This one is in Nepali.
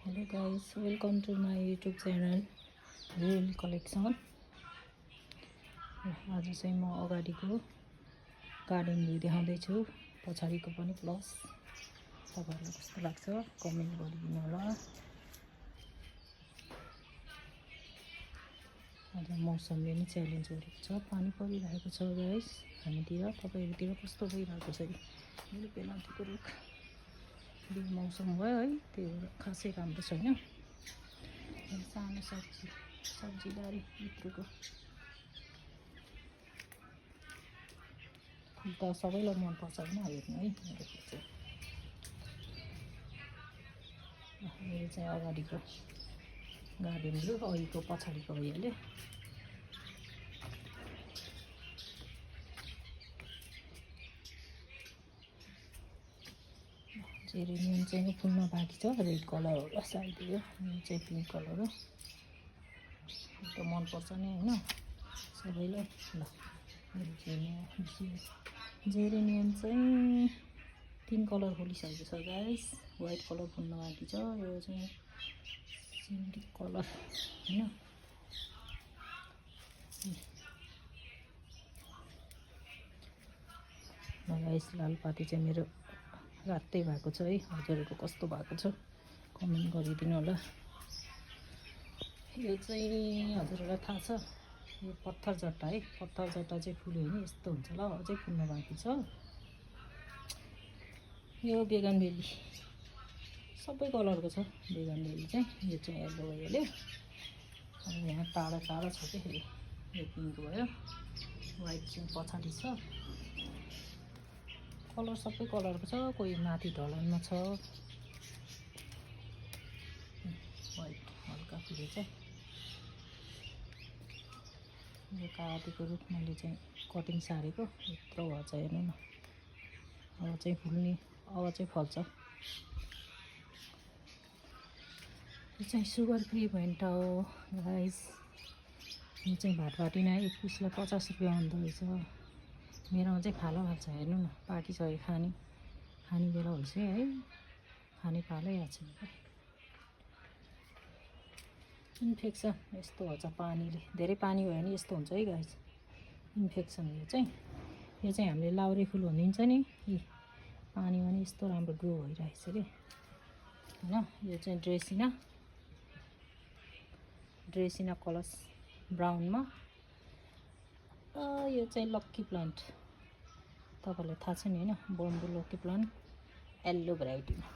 Hello guys, welcome to my YouTube channel Real Collection. आज चाहिँ म अगाडिको गार्डन भ्यू देखाउँदैछु, पछाडिको पनि प्लस तपाईहरुलाई कस्तो लाग्छ कमेन्ट गरिदिनु होला। आज मौसमले नि च्यालेन्ज गरेको छ, पानी परिरहेको छ गाइस हामीतिर। तपाईहरुतिर कस्तो भइरहेको छ? मेरो पेलान्तीको रुख मौसम भयो है, त्यो खासै राम्रो छैन। सानो सब्जीबारी भित्रको फुल त सबैलाई मनपर्छ होइन, हेर्नु है। मेरो चाहिँ अगाडिको गार्डन भ्यू, अघिको पछाडिको भइहाल्यो। जेरेनियम चाहिँ फुल्न बाँकी छ, रेड कलर होला सायद यो चाहिँ पिङ्क कलर हो। एकदम मनपर्छ नि होइन सबैलाई। ल जेरेनियम चाहिँ 3 कलर फुलिसकेको छ गाइस, व्हाइट कलर फुल्न बाँकी छ। यो चाहिँ सिन्डी कलर होइन। गाइस लालपाती चाहिँ मेरो रातै भएको छ है, हजुरहरुको कस्तो भएको छ कमेन्ट गरिदिनु होला। यो चाहिँ हजुरहरुलाई थाहा छ, यो पत्थर जट्टा है। पत्थर जट्टा चाहिँ फुल्यो भने यस्तो हुन्छ ल, अझै फुल्न बाँकी छ। यो बेगनबेली सबै कलरको छ बेगनबेली चाहिँ। यो चाहिँ येलो भइहाल्यो। अब यहाँ टाढा टाढा छ कि फेरि यो पिङ्क भयो, व्हाइट चाहिँ पछाडि छ। कलर सबै कलरको छ, कोही माथि ढलानमा छ। व्हाइट हल्का फुलेछ। यो काटेको रुख मैले चाहिँ कटिङ सारेको, यत्रो भएछ हेर्नु न। अब चाहिँ फुल्ने, अब चाहिँ फल्छ। यो चाहिँ सुगर फ्री भेन्टा हो गाइस। यो चाहिँ भाटभाटी नै एक पिसलाई 50 रुपियाँ हुँदो रहेछ। मेरोमा चाहिँ खालो भएको छ हेर्नु न, पाकिसक्यो। खाने बेला भइसक्यो है, खाने पालै आएको छ। इन्फेक्सन यस्तो हुन्छ पानीले, धेरै पानी भयो भने यस्तो हुन्छ है गाइस, इन्फेक्सन। यो चाहिँ हामीले लाउरे फुल भनिन्छ नि, पानीमा नि यस्तो राम्रो ग्रो भइरहेछ कि होइन। यो चाहिँ ड्रेसिना कलर्स ब्राउनमा। यो चाहिँ लक्की प्लान्ट, तपाईलाई थाहा छ नि होइन, बम्बु लक्की प्लान्ट येल्लो भेराइटीमा।